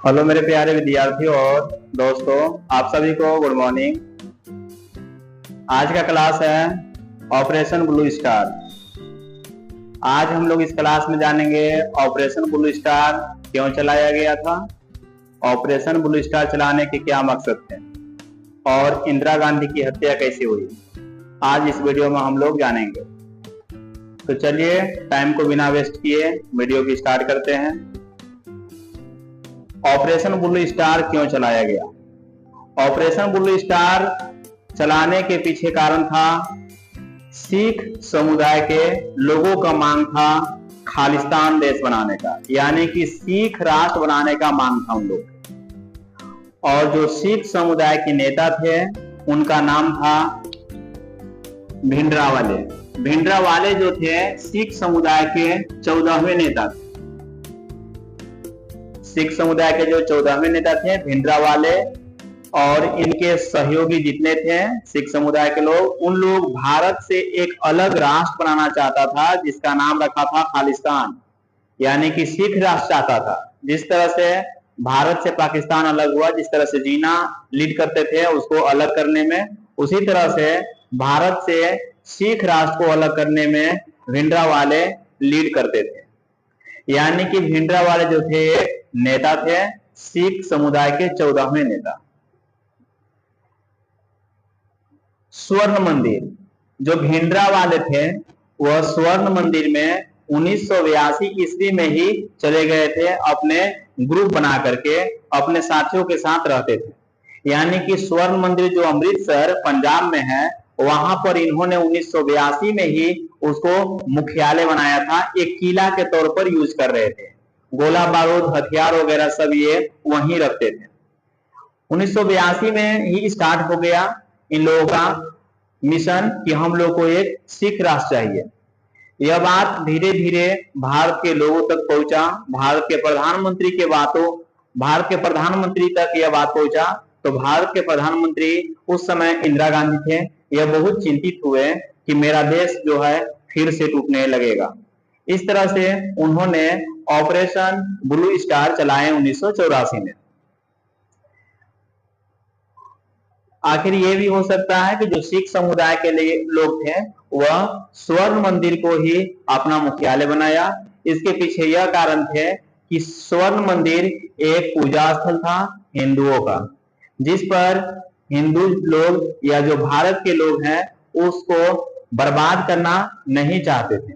Hello मेरे प्यारे विद्यार्थियों और दोस्तों, आप सभी को गुड मॉर्निंग। आज का क्लास है ऑपरेशन ब्लू स्टार। आज हम लोग इस क्लास में जानेंगे ऑपरेशन ब्लू स्टार क्यों चलाया गया था, ऑपरेशन ब्लू स्टार चलाने के क्या मकसद थे और इंदिरा गांधी की हत्या कैसे हुई। आज इस वीडियो में हम लोग जानेंगे। तो चलिए टाइम को बिना वेस्ट किए वीडियो की स्टार्ट करते हैं। ऑपरेशन ब्लू स्टार क्यों चलाया गया? ऑपरेशन ब्लू स्टार चलाने के पीछे कारण था सिख समुदाय के लोगों का मांग था खालिस्तान देश बनाने का, यानी कि सिख राष्ट्र बनाने का मांग था उन लोग। और जो सिख समुदाय के नेता थे उनका नाम था भिंडरावाले। भिंडरावाले जो थे सिख समुदाय के 14वें नेता थे। सिख समुदाय के जो 14वें नेता थे भिंडरावाले, और इनके सहयोगी जितने थे सिख समुदाय के लोग, उन लोग भारत से एक अलग राष्ट्र बनाना चाहता था जिसका नाम रखा था खालिस्तान, यानी कि सिख राष्ट्र चाहता था। जिस तरह से भारत से पाकिस्तान अलग हुआ, जिस तरह से जीना लीड करते थे उसको अलग करने में, उसी तरह से भारत से सिख राष्ट्र को अलग करने में भिंडरावाले लीड करते थे। यानी कि भिंडरावाले जो थे नेता थे सिख समुदाय के 14वें नेता। स्वर्ण मंदिर, जो भिंडरावाले थे वह स्वर्ण मंदिर में 1982 ईस्वी में ही चले गए थे, अपने ग्रुप बना करके अपने साथियों के साथ रहते थे। यानी कि स्वर्ण मंदिर जो अमृतसर पंजाब में है, वहां पर इन्होंने 1982 में ही उसको मुख्यालय बनाया था, एक किला के तौर पर यूज कर रहे थे। गोला बारूद हथियार वगैरह सब ये वहीं रखते थे। 1982 में ही स्टार्ट हो गया इन लोगों का मिशन कि हम लोग को एक सिख राष्ट्र चाहिए। यह बात धीरे धीरे भारत के लोगों तक पहुंचा, भारत के प्रधानमंत्री तक यह बात पहुंचा। तो भारत के प्रधानमंत्री उस समय इंदिरा गांधी थे। यह बहुत चिंतित हुए कि मेरा देश जो है फिर से टूटने लगेगा। इस तरह से उन्होंने ऑपरेशन ब्लू स्टार चलाए 1984 में। आखिर ये भी हो सकता है कि जो सिख समुदाय के लिए लोग थे वह स्वर्ण मंदिर को ही अपना मुख्यालय बनाया। इसके पीछे यह कारण थे कि स्वर्ण मंदिर एक पूजा स्थल था हिंदुओं का, जिस पर हिंदू लोग या जो भारत के लोग हैं उसको बर्बाद करना नहीं चाहते थे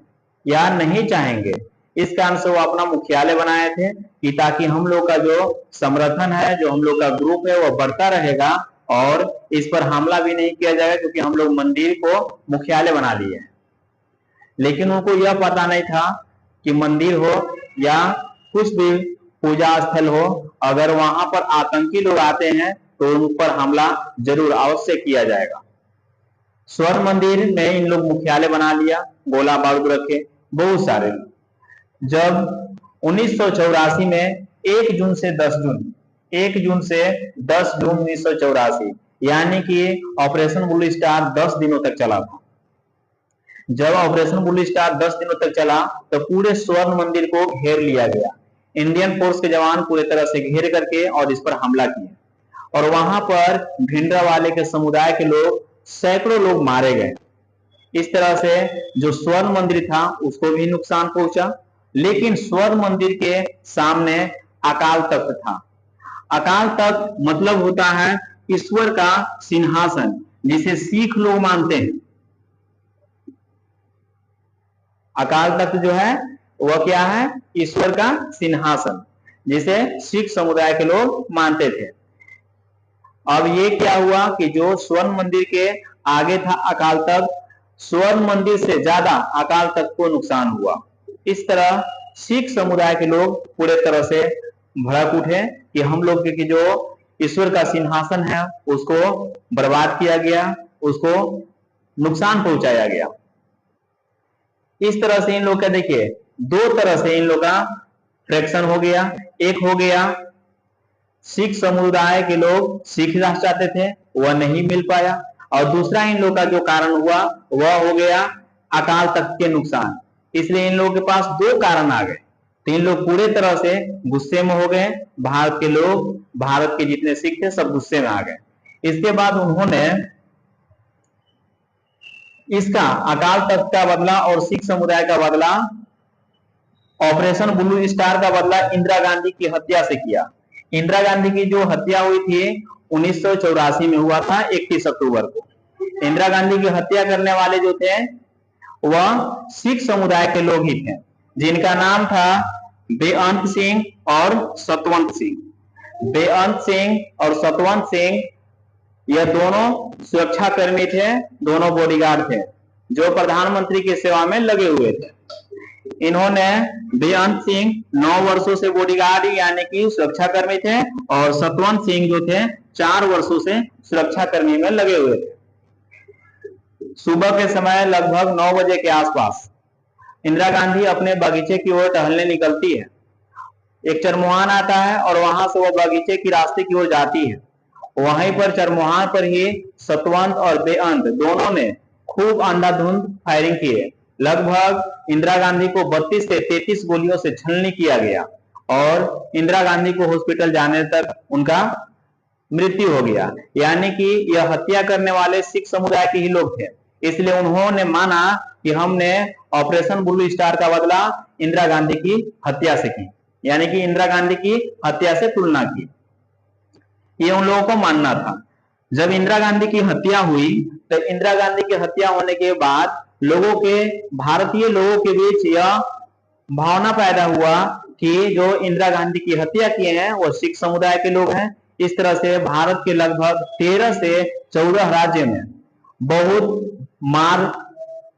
या नहीं चाहेंगे। इस कारण से वो अपना मुख्यालय बनाए थे कि ताकि हम लोग का जो समर्थन है, जो हम लोग का ग्रुप है, वह बढ़ता रहेगा और इस पर हमला भी नहीं किया जाएगा, क्योंकि हम लोग मंदिर को मुख्यालय बना लिए। लेकिन उनको यह पता नहीं था कि मंदिर हो या कुछ भी पूजा स्थल हो, अगर वहां पर आतंकी लोग आते हैं तो उन पर हमला जरूर अवश्य किया जाएगा। स्वर्ण मंदिर में इन लोग मुख्यालय बना लिया, गोला बारूद रखे बहुत सारे। जब 1984 में 1 जून से 10 जून 1984, यानी कि ऑपरेशन ब्लू स्टार 10 दिनों तक चला था। जब ऑपरेशन ब्लू स्टार 10 दिनों तक चला तो पूरे स्वर्ण मंदिर को घेर लिया गया। इंडियन फोर्स के जवान पूरी तरह से घेर करके और इस पर हमला किए, और वहां पर भिंडरावाले के समुदाय के लोग, सैकड़ों लोग मारे गए। इस तरह से जो स्वर्ण मंदिर था उसको भी नुकसान पहुंचा। लेकिन स्वर्ण मंदिर के सामने अकाल तख्त था। अकाल तख्त मतलब होता है ईश्वर का सिंहासन, जिसे सिख लोग मानते हैं। अकाल तख्त जो है वह क्या है? ईश्वर का सिंहासन, जिसे सिख समुदाय के लोग मानते थे। अब ये क्या हुआ कि जो स्वर्ण मंदिर के आगे था अकाल तख्त, स्वर्ण मंदिर से ज्यादा अकाल तख्त को नुकसान हुआ। इस तरह सिख समुदाय के लोग पूरे तरह से भड़क उठे कि हम लोग के जो ईश्वर का सिंहासन है उसको बर्बाद किया गया, उसको नुकसान पहुंचाया गया। इस तरह से इन लोग का देखिए, दो तरह से इन लोग का फ्रैक्शन हो गया। एक हो गया सिख समुदाय के लोग सिख राष्ट्र चाहते थे, वह नहीं मिल पाया, और दूसरा इन लोग का जो कारण हुआ वह हो गया अकाल तख्त के नुकसान। इसलिए इन लोगों के पास दो कारण आ गए। तो इन लोग पूरे तरह से गुस्से में हो गए। भारत के लोग, भारत के जितने सिख थे सब गुस्से में आ गए। इसके बाद उन्होंने इसका अकाल तख्त का बदला और सिख समुदाय का बदला, ऑपरेशन ब्लू स्टार का बदला इंदिरा गांधी की हत्या से किया। इंदिरा गांधी की जो हत्या हुई थी 1984 में हुआ था 31 अक्टूबर को। इंदिरा गांधी की हत्या करने वाले जो थे वह सिख समुदाय के लोग ही थे, जिनका नाम था बेअंत सिंह और सतवंत सिंह। बेअंत सिंह और सतवंत सिंह यह दोनों सुरक्षा कर्मी थे, दोनों बॉडीगार्ड थे जो प्रधानमंत्री की सेवा में लगे हुए थे। इन्होंने बेअंत सिंह 9 वर्षों से बॉडीगार्ड यानी कि सुरक्षा कर्मी थे और सतवंत सिंह जो थे 4 वर्षों से सुरक्षा कर्मी में लगे हुए थे। सुबह के समय लगभग 9 बजे के आसपास इंदिरा गांधी अपने बगीचे की ओर टहलने निकलती है। एक चरमोहान आता है और वहां से वो बगीचे की रास्ते की ओर जाती है। वहीं पर चरमोहान पर ही सतवंत और बेअंत दोनों ने खूब अंधाधुंध फायरिंग किए। लगभग इंदिरा गांधी को 32 से 33 गोलियों से छलनी किया गया और इंदिरा गांधी को हॉस्पिटल जाने तक उनका मृत्यु हो गया। यानी कि यह हत्या करने वाले सिख समुदाय के ही लोग थे, इसलिए उन्होंने माना कि हमने ऑपरेशन ब्लू स्टार का बदला इंदिरा गांधी की हत्या से की, यानी कि इंदिरा गांधी की हत्या से तुलना की। ये उन लोगों को मानना था। जब इंदिरा गांधी की हत्या हुई तो इंदिरा गांधी की हत्या होने के बाद लोगों के, भारतीय लोगों के बीच यह भावना पैदा हुआ कि जो इंदिरा गांधी की हत्या किए हैं वो सिख समुदाय के लोग हैं। इस तरह से भारत के लगभग 13 से 14 राज्य में बहुत मार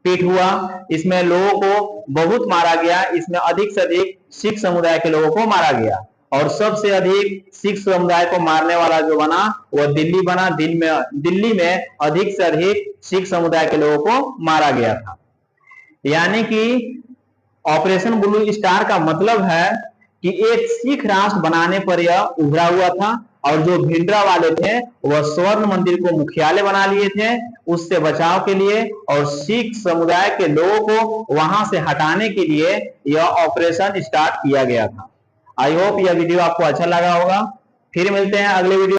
पीट हुआ। इसमें लोगों को बहुत मारा गया। इसमें अधिक से अधिक सिख समुदाय के लोगों को मारा गया और सबसे अधिक सिख समुदाय को मारने वाला जो बना वह दिल्ली बना। दिल्ली में अधिक से अधिक सिख समुदाय के लोगों को मारा गया था। यानी कि ऑपरेशन ब्लू स्टार का मतलब है कि एक सिख राष्ट्र बनाने पर यह उभरा हुआ था और जो भिंडरा वाले थे वह स्वर्ण मंदिर को मुख्यालय बना लिए थे उससे बचाव के लिए, और सिख समुदाय के लोगों को वहां से हटाने के लिए यह ऑपरेशन स्टार्ट किया गया था। आई होप यह वीडियो आपको अच्छा लगा होगा। फिर मिलते हैं अगले वीडियो।